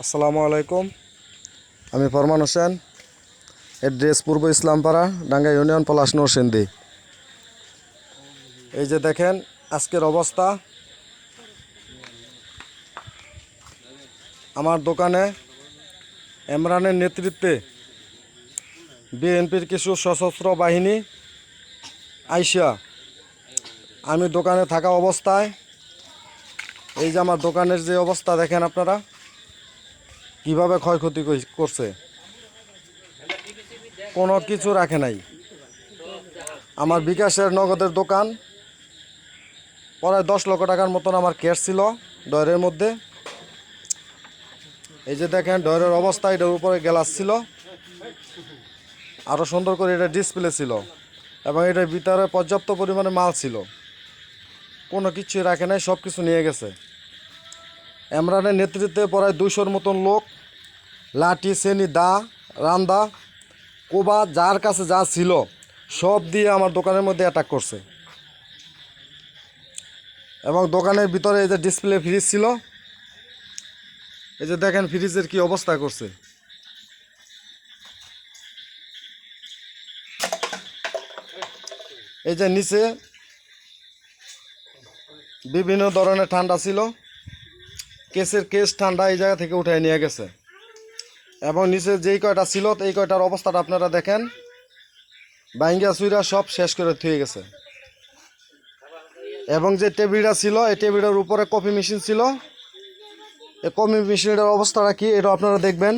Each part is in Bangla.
আসসালামু আলাইকুম, আমি ফরমান হোসেন, এড্রেস পূর্ব ইসলামপাড়া, ডাঙ্গা ইউনিয়ন, পলাশ নরসিংদী। এই যে দেখেন আজকের অবস্থা। আমার দোকানে ইমরানের নেতৃত্বে বিএনপির কিছু সশস্ত্র বাহিনী আইসা আমি দোকানে থাকা অবস্থায় এই যে আমার দোকানের যে অবস্থা দেখেন আপনারা কিভাবে ক্ষয়ক্ষতি করছে। কোনো কিছু রাখে নাই। আমার বিকাশের নগদের দোকান, প্রায় 10 লক্ষ টাকার মতন আমার ক্যাশ ছিল ডয়ের মধ্যে। এই যে দেখেন ডয়ের অবস্থা, এটার উপরে গ্লাস ছিল, আরও সুন্দর করে এটা ডিসপ্লে ছিল এবং এটার ভিতরে পর্যাপ্ত পরিমাণে মাল ছিল। কোনো কিছুই রাখে নাই, সব কিছু নিয়ে গেছে। ইমরানের নেতৃত্বে প্রায় 200-র মতন লোক লাঠি, সেনি, দা, রান্দা, কোবা, যার কাছে যা ছিল সব দিয়ে আমার দোকানের মধ্যে অ্যাটাক করছে। এবং দোকানের ভিতরে এই যে ডিসপ্লে ফ্রিজ ছিল, এই যে দেখেন ফ্রিজের কি অবস্থা করছে। এই যে নিচে বিভিন্ন ধরনের ঠান্ডা ছিল, কেসের কেস ঠান্ডা এই জায়গা থেকে উঠায় নিয়ে গেছে। এবং নিচে যেই কয়টা ছিল এই কয়টার অবস্থাটা আপনারা দেখেন, বাইঙ্গা সুইরা সব শেষ করে থুয়ে গেছে। এবং যে টেবিলটা ছিল এই টেবিলের উপরে কফি মেশিন ছিল, এই কফি মেশিনের অবস্থাটা কি এটা আপনারা দেখবেন।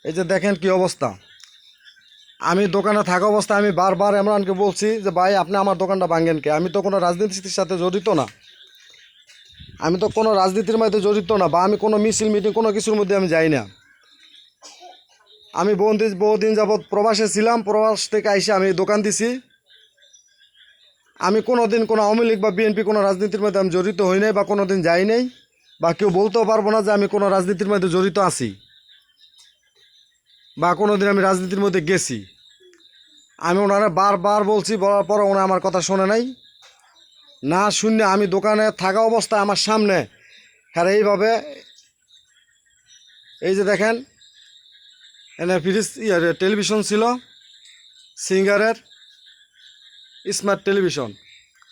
এই যে দেখেন কি অবস্থা। আমি দোকানে থাকা অবস্থায় আমি বারবার ইমরানকে বলছি যে ভাই আপনি আমার দোকানটা ভাঙেন কে। আমি তো কোনো রাজনীতির সাথে জড়িত না, আমি তো কোনো রাজনীতির মধ্যে জড়িত না, বা আমি কোনো মিছিল মিটিং কোনো কিছুর মধ্যে আমি যাই না। আমি বহুদিন যাবৎ প্রবাসে ছিলাম, প্রবাস থেকে আইসে আমি দোকান দিছি। আমি কোনো দিন কোনো আওয়ামী লীগ বা বিএনপি কোনো রাজনীতির মধ্যে আমি জড়িত হই নাই, বা কোনো দিন যাই নাই, বা কেউ বলতেও পারবো না যে আমি কোনো রাজনীতির মধ্যে জড়িত আছি বা কোনো দিন আমি রাজনীতির মধ্যে গেছি। আমি ওনারা বারবার বলছি, বলার পরে ওনারা আমার কথা শোনে নাই। না শুনে আমি দোকানে থাকা অবস্থায় আমার সামনে হ্যাঁ এইভাবে এই যে দেখেন এনে ফ্রিজ টেলিভিশন ছিল, সিঙ্গারের স্মার্ট টেলিভিশন,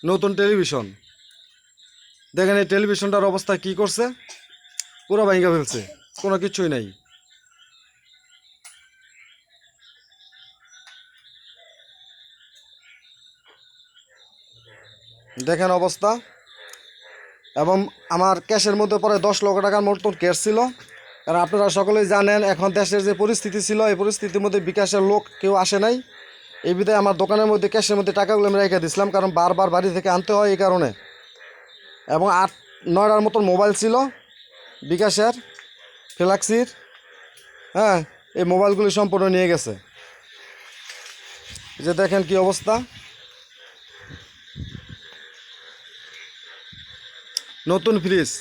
নতুন টেলিভিশন। দেখেন এই টেলিভিশনটার অবস্থা কি করছে, পুরো ভাঙা ফেলছে, কোনো কিছুই নাই। দেখেন অবস্থা। এবং আমার ক্যাশের মধ্যে পরে 10 লক্ষ টাকার মতন ক্যাশ ছিল। কারণ আপনারা সকলেই জানেন এখন দেশের যে পরিস্থিতি ছিল, এই পরিস্থিতির মধ্যে বিকাশের লোক কেউ আসে নাই। এই বিধায় আমার দোকানের মধ্যে ক্যাশের মধ্যে টাকাগুলো আমি রেখে দিয়েছিলাম, কারণ বারবার বাড়ি থেকে আনতে হয় এই কারণে। এবং 8-9টার মতন মোবাইল ছিল বিকাশের, ফ্ল্যাক্সির। হ্যাঁ, এই মোবাইলগুলি সম্পূর্ণ নিয়ে গেছে। যে দেখেন কি অবস্থা। নতুন ফ্রিজ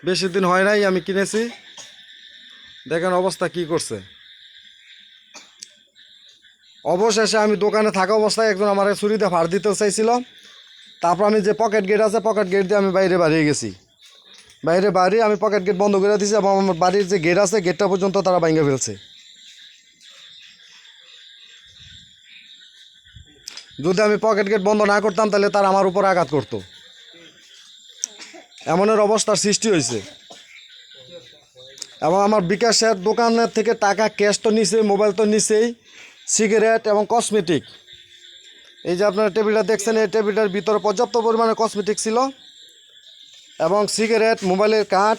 বেশি দিন হয় নাই আমি কিনেছি, দেখেন অবস্থা কি করছে। অবশেষে আমি দোকানে থাকা অবস্থায় একজন আমার ছুরিতে ফাড় দিতে চাইছিল। তারপর আমি যে পকেট গেট আছে, পকেট গেট দিয়ে আমি বাইরে বাড়িয়ে গেছি। বাইরে বাড়ি আমি পকেট গেট বন্ধ করে দিয়েছি, এবং আমার বাড়ির যে গেট আছে গেটটা পর্যন্ত তারা ভেঙে ফেলছে। যদি আমি পকেট গেট বন্ধ না করতাম তাহলে তারা আমার উপর আঘাত করতো। এমনের অবস্থার সৃষ্টি হয়েছে। এবং আমার বিকাশের দোকানের থেকে টাকা ক্যাশ তো নিচে, মোবাইল তো নিচেই, সিগারেট এবং কসমেটিক। এই যে আপনারা টেবিলটা দেখছেন, এই টেবিলটার ভিতরে পর্যাপ্ত পরিমাণে কসমেটিক ছিল, এবং সিগারেট, মোবাইলের কাঠ,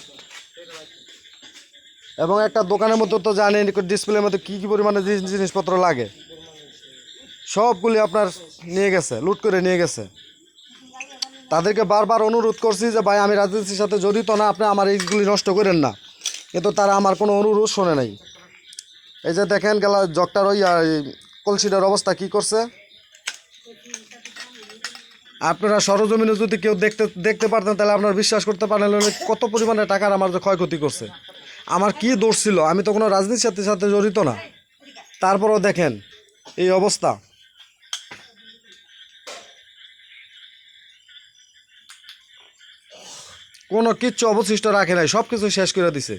এবং একটা দোকানের মধ্যে তো জানেন ডিসপ্লের মধ্যে কী কী পরিমাণে জিনিসপত্র লাগে, সবগুলি আপনার নিয়ে গেছে, লুট করে নিয়ে গেছে। তাদেরকে বারবার অনুরোধ করছি যে ভাই আমি রাজনীতির সাথে জড়িত না, আপনি আমার এইগুলি নষ্ট করেন না, কিন্তু তারা আমার কোনো অনুরোধ শোনে নাই। এই যে দেখেন গেলা জগটার ওই কলসিটার অবস্থা কি করছে। আপনারা সরজমিনে যদি কেউ দেখতে পারতেন তাহলে আপনারা বিশ্বাস করতে পারেন কত পরিমাণে টাকার আমার যে ক্ষয়ক্ষতি করছে। আমার কি দোষ ছিল, আমি তো কোনো রাজনীতির সাথে জড়িত না, তারপরও দেখেন এই অবস্থা। কোনো কিচ্ছু অবশিষ্ট রাখে নাই, সব কিছু শেষ করে দিছে।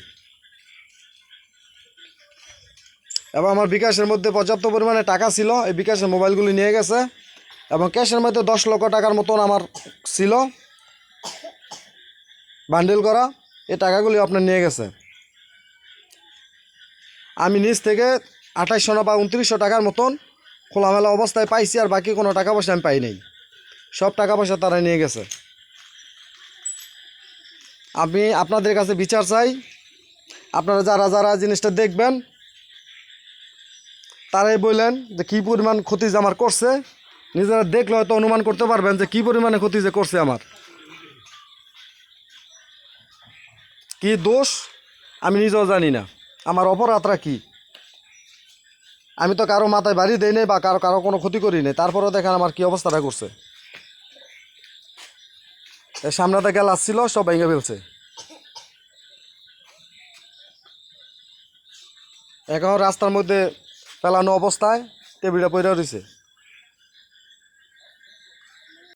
এবং আমার বিকাশের মধ্যে পর্যাপ্ত পরিমাণে টাকা ছিল, এই বিকাশের মোবাইলগুলি নিয়ে গেছে। এবং ক্যাশের মধ্যে 10 লক্ষ টাকার মতন আমার ছিল বান্ডিল করা, এই টাকাগুলি আপনার নিয়ে গেছে। আমি নিজ থেকে 2800 বা 2900 টাকার মতন খোলামেলা অবস্থায় পাইছি, আর বাকি কোনো টাকা পয়সা আমি পাই নাই। সব টাকা পয়সা তারা নিয়ে গেছে। আমি আপনাদের কাছে বিচার চাই, আপনারা যারা যারা জিনিসটা দেখবেন তারাই বললেন যে কী পরিমাণ ক্ষতি যে আমার করছে। নিজেরা দেখলে হয়তো অনুমান করতে পারবেন যে কী পরিমাণে ক্ষতি যে করছে আমার। কি দোষ আমি নিজেও জানি না, আমার অপরাধটা কি। আমি তো কারো মাথায় বাড়ি দেই নাই বা কারো কারো কোনো ক্ষতি করি নাই, তারপরেও দেখেন আমার কি অবস্থাটা করছে। সামনেতে গ্লাস ছিল, সব ভেঙে ফেলছে। এখন রাস্তার মধ্যে ফেলানো অবস্থায় টেবিলটা পড়ে রয়েছে।